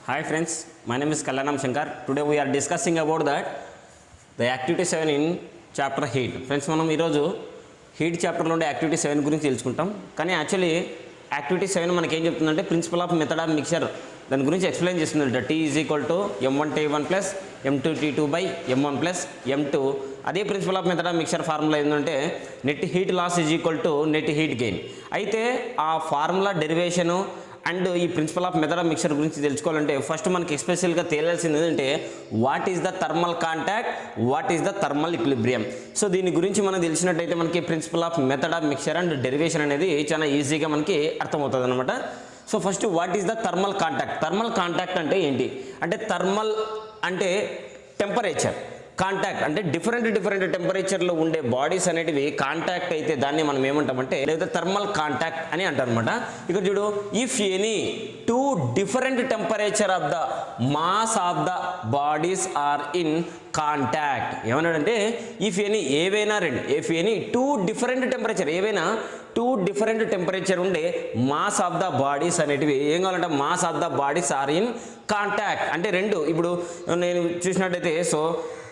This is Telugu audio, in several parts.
Hi friends, my name is Kalyanam Shankar. Today we are discussing about that the activity 7 in chapter heat. Friends, మనం ఈరోజు హీట్ చాప్టర్లో ఉండే యాక్టివిటీ 7 గురించి తెలుసుకుంటాం. కానీ యాక్చువల్లీ యాక్టివిటీ 7 మనకి ఏం చెప్తుందంటే principle of method of mixture దాని గురించి ఎక్స్ప్లెయిన్ చేస్తుందంట. T is equal to M1T1 plus M2T2 by M1 plus M2. అదే principle of method of mixture formula ఏంటంటే net heat loss is equal to net heat gain. అయితే ఆ ఫార్ములా డెరివేషను అండ్ ఈ principle of method of mixture గురించి తెలుసుకోవాలంటే ఫస్ట్ మనకి ఎస్పెషల్గా తేలాల్సింది ఏంటంటే what is the thermal contact, what is the thermal equilibrium. So దీని గురించి మనం తెలిసినట్టయితే మనకి principle of method of mixture and derivation అనేది చాలా ఈజీగా మనకి అర్థమవుతుంది అనమాట. So first what is the thermal contact. Thermal contact అంటే ఏంటి అంటే థర్మల్ అంటే టెంపరేచర్, కాంటాక్ట్ అంటే డిఫరెంట్ టెంపరేచర్లో ఉండే బాడీస్ అనేటివి కాంటాక్ట్ అయితే దాన్ని మనం ఏమంటామంటే లేదా థర్మల్ కాంటాక్ట్ అని అంటారు అనమాట. ఇక్కడ చూడు, if any two different temperature of the mass of the bodies are in contact. ఏమన్నాడంటే ఇఫ్ ఎనీ ఏవైనా టూ డిఫరెంట్ టెంపరేచర్ ఉండే మాస్ ఆఫ్ ద బాడీస్ అనేటివి ఏం కావాలంటే mass of the bodies are in contact. అంటే రెండు, ఇప్పుడు నేను చూసినట్టయితే సో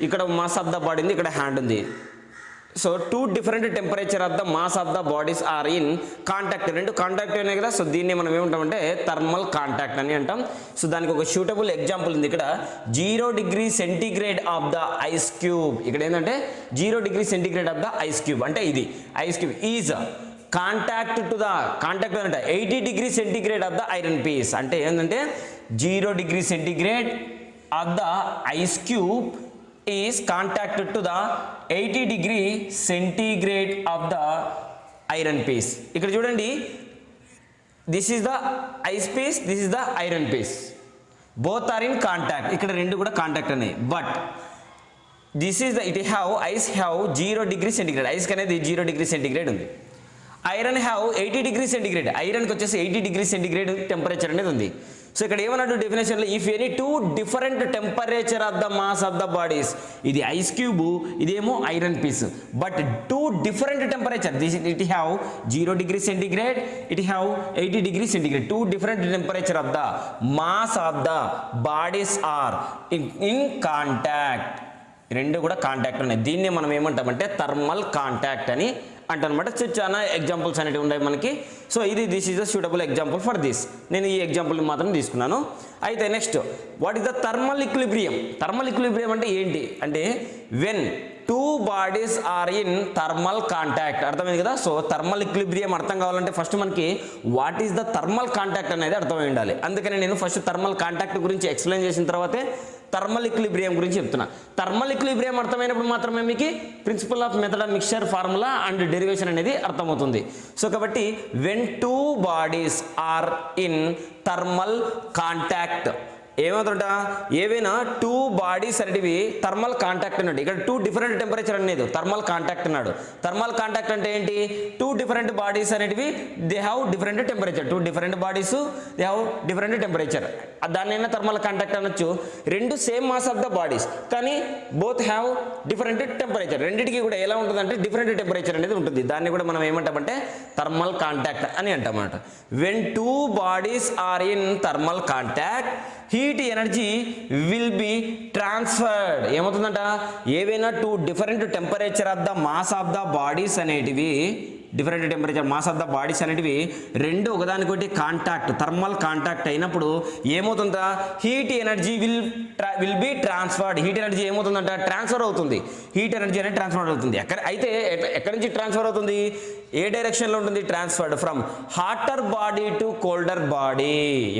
ఇక్కడ మాస్ ఆఫ్ ద బాడీ ఉంది, ఇక్కడ హ్యాండ్ ఉంది. So two different temperature of the mass of the bodies are in contact. రెండు కాంటాక్ట్ అయినాయి కదా, సో దీన్ని మనం ఏమంటామంటే థర్మల్ కాంటాక్ట్ అని అంటాం. సో దానికి ఒక సూటబుల్ ఎగ్జాంపుల్ ఉంది. ఇక్కడ 0 degree centigrade of the ice cube. ఇక్కడ ఏంటంటే 0 degree centigrade of the ice cube అంటే ఇది ice cube is contact to the contact అంటే 80 degree centigrade of the iron piece. అంటే ఏంటంటే 0 degree centigrade of the ice cube is contacted to the 80 degree centigrade of the iron piece. ఇక్కడ చూడండి, this is the ice piece, this is the iron piece, both are in contact. ఇక్కడ రెండు కూడా కాంటాక్ట్ ఉన్నాయి. But this is the ice have 0 degree centigrade. Ice అనేది 0 డిగ్రీ సెంటిగ్రేడ్ ఉంది. Iron have 80 degree centigrade. ఐరన్కి వచ్చేసి 80 డిగ్రీ సెంటిగ్రేడ్ టెంపరేచర్ అనేది ఉంది. సో ఇక్కడ ఏమన్నట్టు డెఫినేషన్లో if any two different temperature of the mass of the bodies, ఇది ఐస్ క్యూబ్, ఇదేమో iron piece, but two different temperature, it have 0 degree centigrade, it have 80 degree centigrade. Two different temperature of the mass of the bodies are in contact. రెండు కూడా కాంటాక్ట్ ఉన్నాయి. దీన్ని మనం ఏమంటామంటే థర్మల్ కాంటాక్ట్ అని అంటనమాట. చాలా ఎగ్జాంపుల్స్ అనేవి ఉన్నాయి మనకి. So this is the suitable example for this. నేను ఈ ఎగ్జాంపుల్ మాత్రం తీసుకున్నాను. అయితే next what is the thermal equilibrium. Thermal equilibrium అంటే ఏంటి అంటే when two bodies are in thermal contact. అర్థమైంది కదా. సో థర్మల్ ఈక్విలిబ్రియం అర్థం కావాలంటే ఫస్ట్ మనకి what is the thermal contact అనేది అర్థమై ఉండాలి. అందుకని నేను ఫస్ట్ థర్మల్ కాంటాక్ట్ గురించి ఎక్స్ప్లెయిన్ చేసిన తర్వాతే థర్మల్ ఈక్విలిబ్రియం గురించి చెప్తున్నా. థర్మల్ ఈక్విలిబ్రియం అర్థమైనప్పుడు మాత్రమే మీకు principle of method of mixture formula and derivation అనేది అర్థమవుతుంది. సో కాబట్టి when two bodies are in thermal contact ఏమవుతుంట ఏవైనా టూ బాడీస్ అనేటివి థర్మల్ కాంటాక్ట్ అన్నాడు. ఇక్కడ టూ డిఫరెంట్ టెంపరేచర్ అనేది థర్మల్ కాంటాక్ట్ అన్నాడు. థర్మల్ కాంటాక్ట్ అంటే ఏంటి, టూ డిఫరెంట్ బాడీస్ అనేటివి they have different temperature. Two different bodies they have different temperature. దాన్నైనా థర్మల్ కాంటాక్ట్ అనొచ్చు. రెండు same mass of the bodies కానీ బోత్ హ్యావ్ డిఫరెంట్ టెంపరేచర్. రెండింటికి కూడా ఎలా ఉంటుందంటే డిఫరెంట్ టెంపరేచర్ అనేది ఉంటుంది. దాన్ని కూడా మనం ఏమంటామంటే థర్మల్ కాంటాక్ట్ అని అంటామన్నమాట. When two bodies are in thermal contact heat energy will be transferred. ఏమవుతుందంట ఏవైనా two different temperature of the mass of the bodies అనేటివి different temperature mass of the bodies అనేటివి రెండు ఒకదానికొకటి కాంటాక్ట్ థర్మల్ కాంటాక్ట్ అయినప్పుడు ఏమవుతుందా heat energy will be transferred. Heat energy ఏమవుతుందంట ట్రాన్స్ఫర్ అవుతుంది. హీట్ ఎనర్జీ అనేది ట్రాన్స్ఫర్ అవుతుంది. ఎక్కడి నుంచి ట్రాన్స్ఫర్ అవుతుంది, ఏ డైరెక్షన్లో ఉంటుంది, transferred from hotter body to colder body.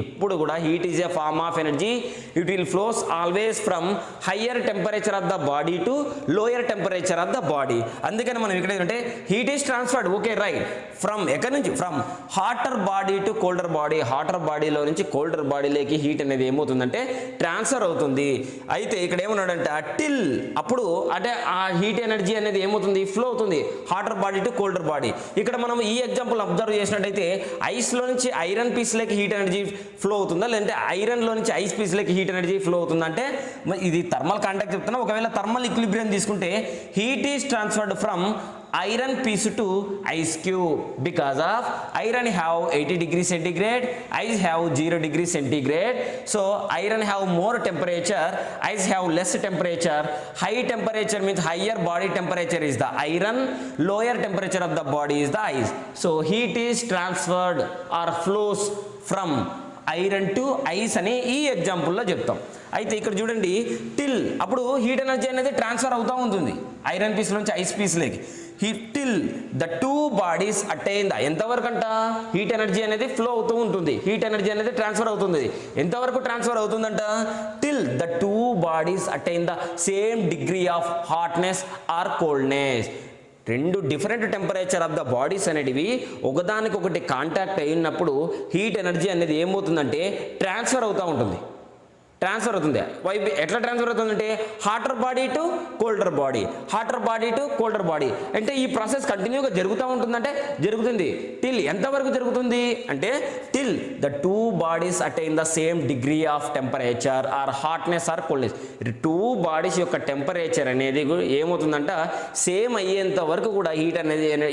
ఎప్పుడు కూడా heat is a form of energy. It will flows always from higher temperature of the body to lower temperature of the body. అందుకని మనం ఇక్కడ ఏంటంటే heat is transferred. Okay right. From ఎక్కడి నుంచి, from hotter body to colder body. Hotter బాడీలో నుంచి కోల్డర్ బాడీలోకి హీట్ అనేది ఏమవుతుందంటే ట్రాన్స్ఫర్ అవుతుంది. అయితే ఇక్కడ ఏమన్నాడంటే టిల్ అప్పుడు అంటే ఆ హీట్ ఎనర్జీ అనేది ఏమవుతుంది ఫ్లో అవుతుంది hotter body to colder body. ఇక్కడ మనం ఈ ఎగ్జాంపుల్ అబ్జర్వ్ చేసినట్టయితే ఐస్లో నుంచి ఐరన్ పీస్లోకి హీట్ ఎనర్జీ ఫ్లో అవుతుందా, లేదంటే ఐరన్లో నుంచి ఐస్ పీస్లోకి హీట్ ఎనర్జీ ఫ్లో అవుతుందా అంటే ఇది థర్మల్ కాంటాక్ట్ చెప్తున్నా. ఒకవేళ థర్మల్ ఈక్విలిబ్రియం తీసుకుంటే heat is transferred from iron piece to ice cube because of iron have 80 degree centigrade, ice have 0 degree centigrade. So iron have more temperature, ice have less temperature. High temperature means higher body temperature is the iron, lower temperature of the body is the ice. So heat is transferred or flows from iron to ice అని ఈ ఎగ్జాంపుల్లో చెప్తాం. అయితే ఇక్కడ చూడండి టిల్ అప్పుడు హీట్ ఎనర్జీ అనేది ట్రాన్స్ఫర్ అవుతూ ఉంటుంది ఐరన్ పీస్ నుంచి ఐస్ పీస్లోకి. Till the two bodies attain the ఎంతవరకు అంట హీట్ ఎనర్జీ అనేది ఫ్లో అవుతూ ఉంటుంది, హీట్ ఎనర్జీ అనేది ట్రాన్స్ఫర్ అవుతుంది. ఎంతవరకు ట్రాన్స్ఫర్ అవుతుందంట till the two bodies attain the same degree of hotness or coldness. రెండు different temperature of the bodies అనేటివి ఒకదానికొకటి కాంటాక్ట్ అయినప్పుడు హీట్ ఎనర్జీ అనేది ఏమవుతుందంటే ట్రాన్స్ఫర్ అవుతూ ఉంటుంది. ట్రాన్స్ఫర్ అవుతుంది. ఎట్లా ట్రాన్స్ఫర్ అవుతుందంటే hotter body to colder body, hotter body to colder body. అంటే ఈ ప్రాసెస్ కంటిన్యూగా జరుగుతూ ఉంటుందంటే జరుగుతుంది. టిల్ ఎంతవరకు జరుగుతుంది అంటే till the two bodies attain the same degree of temperature or hotness or coldness. Two bodies యొక్క టెంపరేచర్ అనేది ఏమవుతుందంట సేమ్ అయ్యేంత వరకు కూడా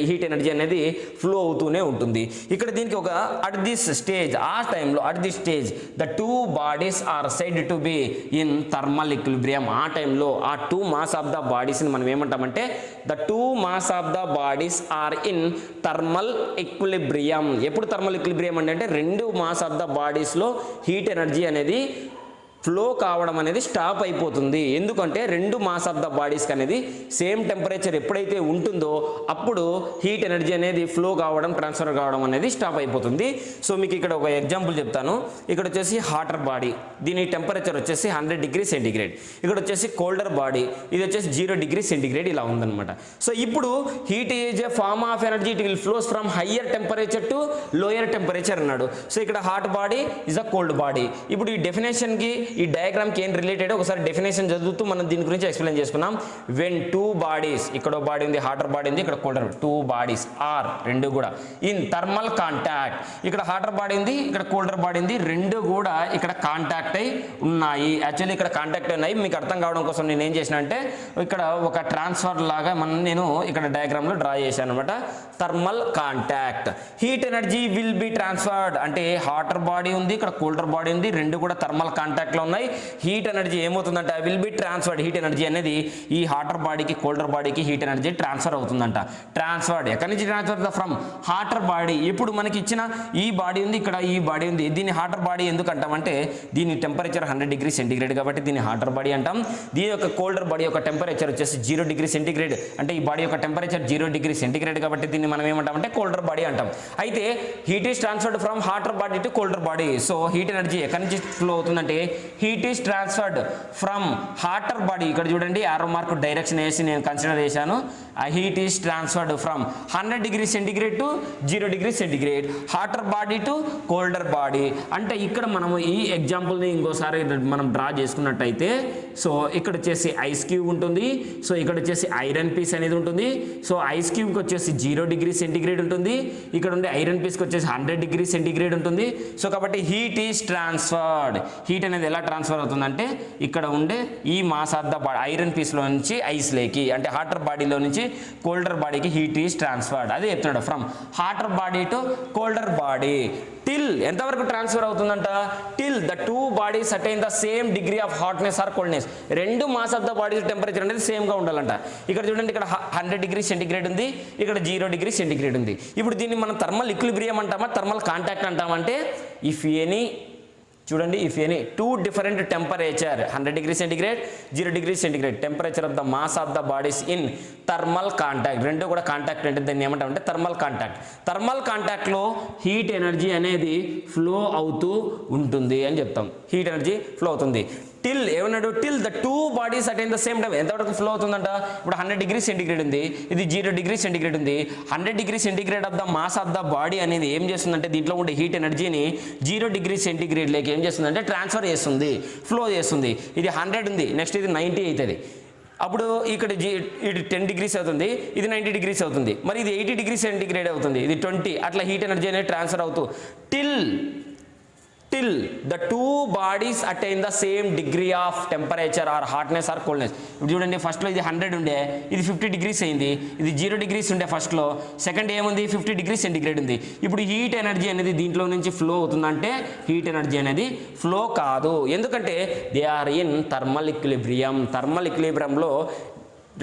హీట్ ఎనర్జీ అనేది ఫ్లో అవుతూనే ఉంటుంది. ఇక్కడ దీనికి ఒక అట్ దిస్ స్టేజ్ ఆ టైంలో at this stage the two bodies are said to be in thermal equilibrium. ఆ టైంలో ఆ టూ మాస్ ఆఫ్ ద బాడీస్ని మనం ఏమంటామంటే the two mass of the bodies are in thermal equilibrium. ఎప్పుడు థర్మల్ ఈక్విలిబ్రియం అంటే రెండు మాస్ ఆఫ్ ద బాడీస్లో హీట్ ఎనర్జీ అనేది ఫ్లో కావడం అనేది స్టాప్ అయిపోతుంది. ఎందుకంటే రెండు మాస్ ఆఫ్ ద బాడీస్కి అనేది సేమ్ టెంపరేచర్ ఎప్పుడైతే ఉంటుందో అప్పుడు హీట్ ఎనర్జీ అనేది ఫ్లో కావడం ట్రాన్స్ఫర్ కావడం అనేది స్టాప్ అయిపోతుంది. సో మీకు ఇక్కడ ఒక ఎగ్జాంపుల్ చెప్తాను. ఇక్కడ వచ్చేసి హాటర్ బాడీ, దీని టెంపరేచర్ వచ్చేసి 100 డిగ్రీ సెంటిగ్రేడ్. ఇక్కడ వచ్చేసి కోల్డర్ బాడీ, ఇది వచ్చేసి 0 డిగ్రీ సెంటిగ్రేడ్ ఇలా ఉందన్నమాట. సో ఇప్పుడు heat is a form of energy, it will flows from higher temperature to lower temperature అన్నాడు. సో ఇక్కడ hot body is a cold body. ఇప్పుడు ఈ డెఫినేషన్కి ఈ డయాగ్రామ్కి ఏం రిలేటెడ్ ఒకసారి డెఫినేషన్ చదువుతూ మనం దీని గురించి ఎక్స్ప్లెయిన్ చేసుకున్నాం. వెన్ టూ బాడీస్, ఇక్కడ బాడీ ఉంది హాటర్ బాడీ ఉంది, ఇక్కడ కోల్డర్, టూ బాడీస్ ఆర్ రెండు కూడా ఇన్ థర్మల్ కాంటాక్ట్. ఇక్కడ హాటర్ బాడీ ఉంది, ఇక్కడ కోల్డర్ బాడీ ఉంది, రెండు కూడా ఇక్కడ కాంటాక్ట్ అయి ఉన్నాయి. యాక్చువల్లీ ఇక్కడ కాంటాక్ట్ ఉన్నాయి. మీకు అర్థం కావడం కోసం నేను ఏం చేసిన అంటే ఇక్కడ ఒక ట్రాన్స్ఫర్ లాగా నేను ఇక్కడ డయాగ్రామ్లో డ్రా చేశాను అనమాట. Thermal contact heat energy will be transferred అంటే హాటర్ బాడీ ఉంది, ఇక్కడ కోల్డర్ బాడీ ఉంది, రెండు కూడా థర్మల్ కాంటాక్ట్లో ఉన్నాయి. హీట్ ఎనర్జీ ఏమవుతుందంట will be transferred. Heat energy అనేది ఈ హాటర్ బాడీకి కోల్డర్ బాడీకి హీట్ ఎనర్జీ ట్రాన్స్ఫర్ అవుతుందంట. ట్రాన్స్ఫర్డ్ ఎక్కడి నుంచి ట్రాన్స్ఫర్ ఫ్రమ్ హాటర్ బాడీ. ఇప్పుడు మనకి ఇచ్చిన ఈ బాడీ ఉంది, ఇక్కడ ఈ బాడీ ఉంది, దీన్ని హాటర్ బాడీ ఎందుకు అంటామంటే దీని టెంపరేచర్ 100 డిగ్రీ సెంటిగ్రేడ్ కాబట్టి దీన్ని హాటర్ బాడీ అంటాం. దీని యొక్క కోల్డర్ బాడీ యొక్క టెంపరేచర్ వచ్చేసి 0 డిగ్రీ సెంటిగ్రేడ్ అంటే ఈ బాడీ యొక్క టెంపరేచర్ 0 డిగ్రీ సెంటిగ్రేడ్ కాబట్టి దీన్ని మనం ఏమంటామంటే కోల్డర్ బాడీ అంటాం. అయితే heat is transferred from hotter body to colder body. So heat energy ఎక్కడి నుంచి ఫ్లో అవుతుందంటే heat is transferred from hotter body. ఇక్కడ చూడండి ఆరో మార్క్ డైరెక్షన్ వేసి నేను కన్సిడర్ చేశాను. ఆ heat is transferred from 100 degree centigrade to 0 degree centigrade, hotter body to colder body. అంటే ఇక్కడ మనము ఈ ఎగ్జాంపుల్ని ఇంకోసారి మనం డ్రా చేసుకున్నట్టయితే సో ఇక్కడ వచ్చేసి ఐస్ క్యూబ్ ఉంటుంది, సో ఇక్కడ వచ్చేసి ఐరన్ పీస్ అనేది ఉంటుంది. సో ఐస్ క్యూబ్కి వచ్చేసి 0 డిగ్రీ సెంటిగ్రేడ్ ఉంటుంది, ఇక్కడ ఉండే ఐరన్ పీస్కి వచ్చేసి 100 డిగ్రీ సెంటిగ్రేడ్ ఉంటుంది. సో కాబట్టి హీట్ ఈస్ ట్రాన్స్ఫర్డ్. హీట్ అనేది ఎలా ట్రాన్స్ఫర్ అవుతుందంటే ఇక్కడ ఉండే ఈ mass of the body iron పీస్లో నుంచి ఐస్ లేకి అంటే హాటర్ బాడీలో నుంచి కోల్డర్ బాడీకి హీట్ ఈస్ ట్రాన్స్ఫర్డ్. అదే చెప్తున్నాడు from hotter body to colder body. Till ఎంతవరకు ట్రాన్స్ఫర్ అవుతుందంట till the two bodies attain the same degree of hotness or coldness. రెండు mass of the bodies temperature అనేది సేమ్గా ఉండాలంట. ఇక్కడ చూడండి ఇక్కడ 100 డిగ్రీ సెంటిగ్రేడ్ ఉంది, ఇక్కడ 0 డిగ్రీ సెంటిగ్రేడ్ ఉంది. ఇప్పుడు దీన్ని మనం థర్మల్ ఈక్విలిబ్రియం అంటామా థర్మల్ కాంటాక్ట్ అంటామంటే ఇఫ్ ఎనీ చూడండి if any two different temperature 100 degree centigrade 0 degree centigrade temperature of the mass of the bodies in thermal contact రెండు కూడా కాంటాక్ట్ అంటే దాన్ని ఏమంటామంటే థర్మల్ కాంటాక్ట్. థర్మల్ కాంటాక్ట్లో హీట్ ఎనర్జీ అనేది ఫ్లో అవుతూ ఉంటుంది అని చెప్తాం. హీట్ ఎనర్జీ ఫ్లో అవుతుంది. టిల్ ఏమన్నాడు till the two bodies attain the same time ఎంతవరకు ఫ్లో అవుతుందంట ఇప్పుడు 100 డిగ్రీ సెంటిగ్రేడ్ ఉంది, ఇది 0 డిగ్రీ సెంటిగ్రేడ్ ఉంది. 100 degree centigrade of the mass of the body అనేది ఏం చేస్తుందంటే దీంట్లో ఉండే హీట్ ఎనర్జీని 0 డిగ్రీ సెంటిగ్రేడ్లోకి ఏం చేస్తుందంటే ట్రాన్స్ఫర్ చేస్తుంది, ఫ్లో చేస్తుంది. ఇది 100 ఉంది, నెక్స్ట్ ఇది 90 అవుతుంది. అప్పుడు ఇక్కడ ఇది 10 డిగ్రీస్ అవుతుంది, ఇది 90 డిగ్రీస్ అవుతుంది, మరి ఇది 80 డిగ్రీ సెంటిగ్రేడ్ అవుతుంది, ఇది 20. అట్లా హీట్ ఎనర్జీ అనేది ట్రాన్స్ఫర్ అవుతూ till the two bodies attain the same degree of temperature or hotness or coldness. ఇప్పుడు చూడండి ఫస్ట్లో ఇది 100 ఉండే, ఇది 50 డిగ్రీస్ అయింది, ఇది 0 డిగ్రీస్ ఉండే ఫస్ట్లో, సెకండ్ ఏముంది 50 డిగ్రీ సెంటిగ్రేడ్ ఉంది. ఇప్పుడు హీట్ ఎనర్జీ అనేది దీంట్లో నుంచి ఫ్లో అవుతుందంటే హీట్ ఎనర్జీ అనేది ఫ్లో కాదు, ఎందుకంటే they are in thermal equilibrium. Thermal ఈక్విలిబ్రియంలో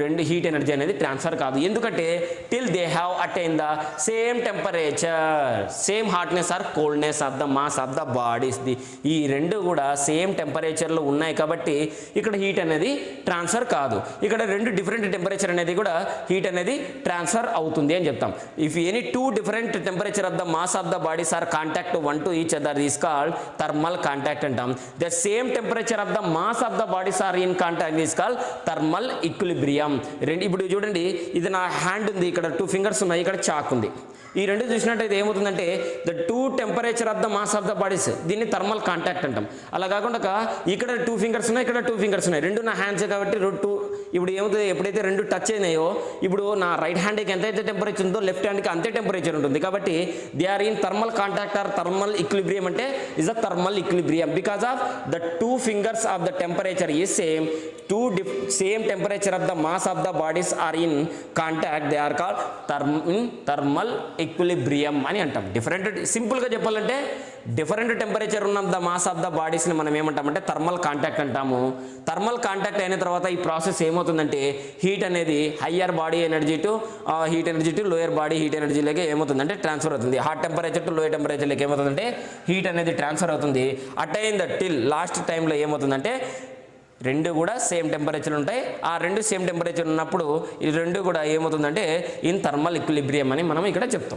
రెండు హీట్ ఎనర్జీ అనేది ట్రాన్స్ఫర్ కాదు, ఎందుకంటే till they have attain the same temperature, same hotness or coldness of the mass of the bodies. ఈ రెండు కూడా సేమ్ టెంపరేచర్లో ఉన్నాయి కాబట్టి ఇక్కడ హీట్ అనేది ట్రాన్స్ఫర్ కాదు. ఇక్కడ రెండు డిఫరెంట్ టెంపరేచర్ అనేది కూడా హీట్ అనేది ట్రాన్స్ఫర్ అవుతుంది అని చెప్తాం. If any two different temperature of the mass of the bodies are contact one to each other is called thermal contact అంటాం. The same temperature of the mass of the bodies are in contact is called thermal equilibrium. రెండు ఇప్పుడు చూడండి, ఇది నా హ్యాండ్ ఉంది, ఇక్కడ 2 ఫింగర్స్ ఉన్నాయి, ఇక్కడ చాక్ ఉంది. ఈ రెండు చూసినట్టయితే ఏమవుతుందంటే the two temperature of the mass of the bodies, దీన్ని థర్మల్ కాంటాక్ట్ అంటాం. అలా కాకుండా ఇక్కడ 2 ఫింగర్స్ ఉన్నాయి, ఇక్కడ 2 ఫింగర్స్ ఉన్నాయి, రెండు నా హ్యాండ్సే కాబట్టి ఇప్పుడు ఏమవుతుంది, ఎప్పుడైతే రెండు టచ్ అయినాయో ఇప్పుడు నా రైట్ హ్యాండ్కి ఎంతైతే టెంపరేచర్ ఉందో లెఫ్ట్ హ్యాండ్కి అంతే టెంపరేచర్ ఉంటుంది. కాబట్టి they are in thermal contact or thermal equilibrium అంటే is the thermal equilibrium because of the 2 fingers of the temperature is same. Same temperature of the mass of the bodies are in contact, they are called thermal equilibrium అని అంటాం. డిఫరెంట్ సింపుల్గా చెప్పాలంటే డిఫరెంట్ టెంపరేచర్ ఉన్న ద మాస్ ఆఫ్ ద బాడీస్ని మనం ఏమంటామంటే థర్మల్ కాంటాక్ట్ అంటాము. థర్మల్ కాంటాక్ట్ అయిన తర్వాత ఈ ప్రాసెస్ ఏమవుతుందంటే హీట్ అనేది higher body energy to lower body heat ఎనర్జీలోకి ఏమవుతుందంటే ట్రాన్స్ఫర్ అవుతుంది. హాట్ టెంపరేచర్ టు లోయర్ టెంపరేచర్లోకి ఏమవుతుందంటే హీట్ అనేది ట్రాన్స్ఫర్ అవుతుంది. అటైన్ ద టిల్ లాస్ట్ టైంలో ఏమవుతుందంటే రెండు కూడా సేమ్ టెంపరేచర్ ఉంటాయి. ఆ రెండు సేమ్ టెంపరేచర్ ఉన్నప్పుడు ఈ రెండు కూడా ఏమవుతుందంటే ఇన్ థర్మల్ ఈక్విలిబ్రియం అని మనం ఇక్కడ చెప్తాం.